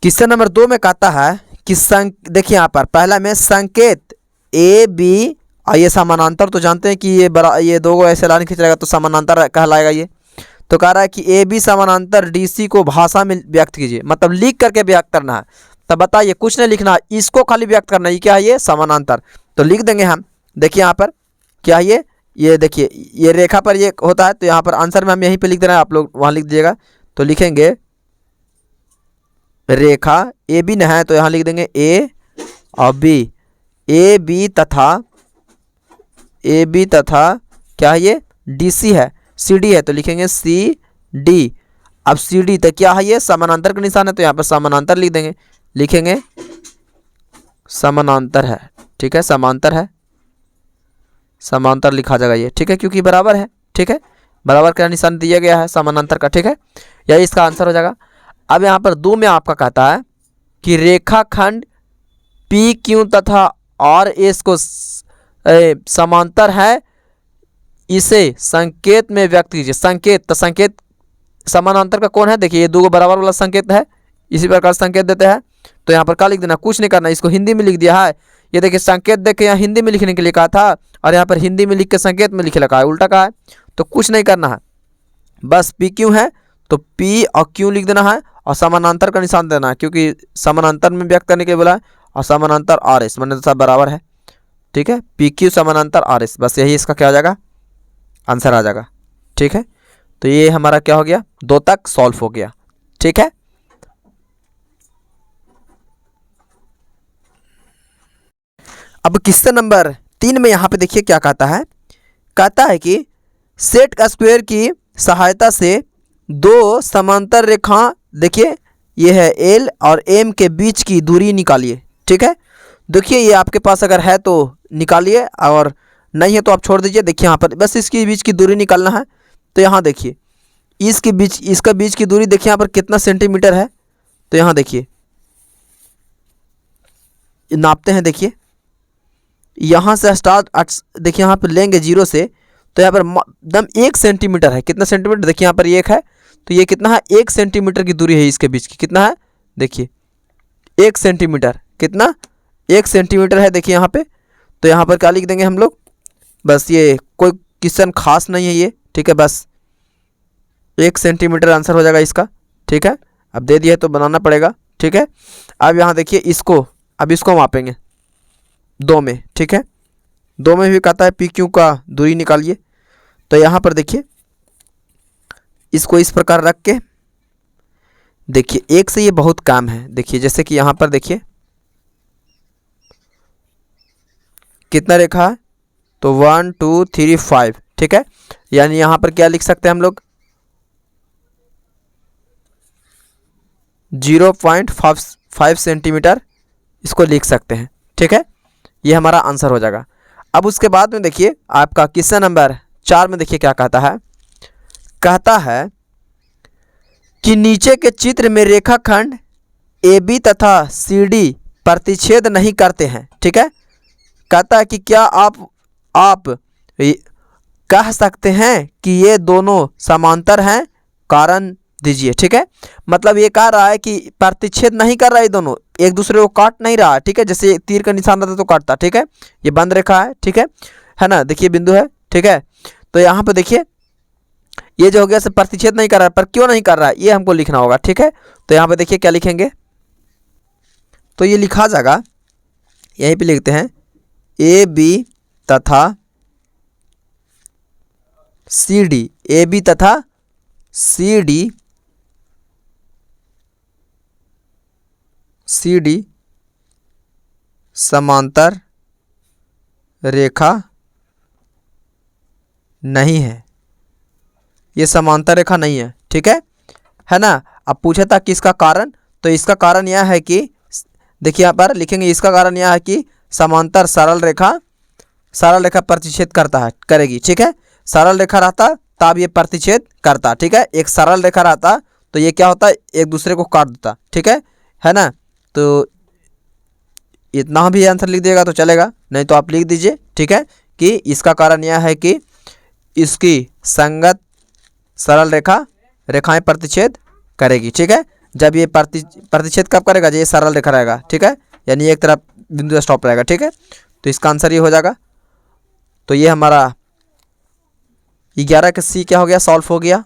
Question number 2 में कहता है कि देखिए यहाँ पर पहला में संकेत ए बी और ये समानांतर, तो जानते हैं कि ये दो को ऐसे लाइन खींचेगा तो समानांतर कहलाएगा ये। तो कह रहा है कि ए बी समानांतर डीसी को भाषा में व्यक्त कीजिए, मतलब लिख करके व्यक्त करना है। तब बताइए, कुछ नहीं लिखना, इसको खाली व्यक्त करना है। ये क्या है? ये समानांतर। तो लिख देंगे हम। देखिए यहाँ पर क्या है ये देखिए ये रेखा पर ये होता है, तो यहाँ पर आंसर में हम यहीं पे लिख देना है, आप लोग वहाँ लिख दीजिएगा। तो लिखेंगे रेखा ए बी न है तो यहाँ लिख देंगे ए और बी, ए बी तथा क्या है ये डी सी है, सी डी है, तो लिखेंगे सी डी। अब सी डी तो क्या है? ये समानांतर का निशान है, तो यहाँ पर समानांतर लिख देंगे, लिखेंगे समानांतर है। ठीक है, समांतर है, समांतर लिखा जाएगा ये। ठीक है, क्योंकि बराबर है। ठीक है, बराबर का निशान दिया गया है समानांतर का। ठीक है, यही इसका आंसर हो जाएगा। अब यहाँ पर 2 में आपका कहता है कि रेखाखंड पी क्यू तथा आर एस को समांतर है, इसे संकेत में व्यक्त कीजिए। संकेत, तो संकेत समानांतर का कौन है? देखिए ये 2 को बराबर वाला संकेत है, इसी प्रकार संकेत देते हैं। तो यहाँ पर क्या लिख देना? कुछ नहीं करना, इसको हिंदी में लिख दिया है। ये देखिए संकेत देखिए यहाँ हिंदी में लिखने के लिए कहा था और यहाँ पर हिंदी में लिख के संकेत में लिखे लगा है, उल्टा कहा है। तो कुछ नहीं करना है, बस पी क्यू है तो पी और क्यू लिख देना है और समानांतर का निशान देना है, क्योंकि समानांतर में व्यक्त करने के लिए बोला है। और समानांतर आर एस मैंने तो सब बराबर है। ठीक है, पी क्यू समानांतर आर एस, बस यही इसका क्या हो जाएगा? आंसर आ जाएगा। ठीक है, तो ये हमारा क्या हो गया? 2 तक सॉल्व हो गया। ठीक है, अब क्वेश्चन नंबर 3 में यहाँ पे देखिए क्या कहता है। कहता है कि सेट स्क्वायर की सहायता से 2 समांतर रेखा, देखिए ये है एल और एम के बीच की दूरी निकालिए। ठीक है, देखिए ये आपके पास अगर है तो निकालिए और नहीं है तो आप छोड़ दीजिए। देखिए यहाँ पर बस इसके बीच की दूरी निकालना है। तो यहाँ देखिए इसका बीच की दूरी देखिए यहाँ पर कितना सेंटीमीटर है। तो यहाँ देखिए नापते हैं। देखिए यहाँ से स्टार्ट, देखिए यहाँ पर लेंगे 0 से, तो यहाँ पर एकदम 1 सेंटीमीटर है। कितना सेंटीमीटर? देखिए यहाँ पर 1 है, तो ये कितना है? 1 सेंटीमीटर की दूरी है इसके बीच की। कितना है? देखिए 1 सेंटीमीटर। कितना? 1 सेंटीमीटर है। देखिए यहाँ पे, तो यहाँ पर क्या लिख देंगे हम लोग? बस ये कोई क्वेश्चन खास नहीं है ये। ठीक है, बस 1 सेंटीमीटर आंसर हो जाएगा इसका। ठीक है, अब दे दिया है तो बनाना पड़ेगा। ठीक है, अब यहाँ देखिए अब इसको मापेंगे 2 में। ठीक है, 2 में भी कहता है पी क्यू का दूरी निकालिए। तो यहाँ पर देखिए इसको इस प्रकार रख के देखिए 1 से ये बहुत काम है। देखिए जैसे कि यहाँ पर देखिए कितना रेखा है? तो 1 2 3 5। ठीक है, यानी यहाँ पर क्या लिख सकते हैं हम लोग? 0.5 सेंटीमीटर इसको लिख सकते हैं। ठीक है, ये हमारा आंसर हो जाएगा। अब उसके बाद में देखिए आपका क्वेश्चन नंबर 4 में देखिए क्या कहता है। कहता है कि नीचे के चित्र में रेखाखंड ए बी तथा सी डी प्रतिच्छेद नहीं करते हैं। ठीक है, कहता है कि क्या आप कह सकते हैं कि ये दोनों समांतर हैं? कारण दीजिए। ठीक है, मतलब ये कह रहा है कि प्रतिच्छेद नहीं कर रहा है, दोनों एक दूसरे को काट नहीं रहा। ठीक है, जैसे तीर का निशान रहता तो काटता। ठीक है, ये बंद रेखा है। ठीक है ना, देखिए बिंदु है। ठीक है, तो यहाँ पे देखिए ये जो हो गया प्रतिच्छेद नहीं कर रहा है, पर क्यों नहीं कर रहा है ये हमको लिखना होगा। ठीक है, तो यहाँ पे देखिए क्या लिखेंगे? तो ये लिखा जाएगा, यहीं पे लिखते हैं ए बी तथा सी डी, ए बी तथा सी डी समांतर रेखा नहीं है, ये समांतर रेखा नहीं है। ठीक है ना। अब पूछा था कि इसका कारण, तो इसका कारण यह है कि देखिए यहाँ पर लिखेंगे, इसका कारण यह है कि समांतर सरल रेखा प्रतिच्छेद करेगी। ठीक है, सरल रेखा रहता तब ये प्रतिच्छेद करता। ठीक है, एक सरल रेखा रहता तो ये क्या होता है? एक दूसरे को काट देता। ठीक है ना। तो इतना भी आंसर लिख दिएगा तो चलेगा, नहीं तो आप लिख दीजिए। ठीक है, कि इसका कारण यह है कि इसकी संगत सरल रेखाएं प्रतिच्छेद करेगी। ठीक है, जब ये प्रतिच्छेद कब करेगा, जब ये सरल रेखा रहेगा, ठीक है, यानी एक तरफ बिंदु स्टॉप रहेगा, ठीक है। तो इसका आंसर ये हो जाएगा। तो ये हमारा 11 का सी क्या हो गया, सॉल्व हो गया।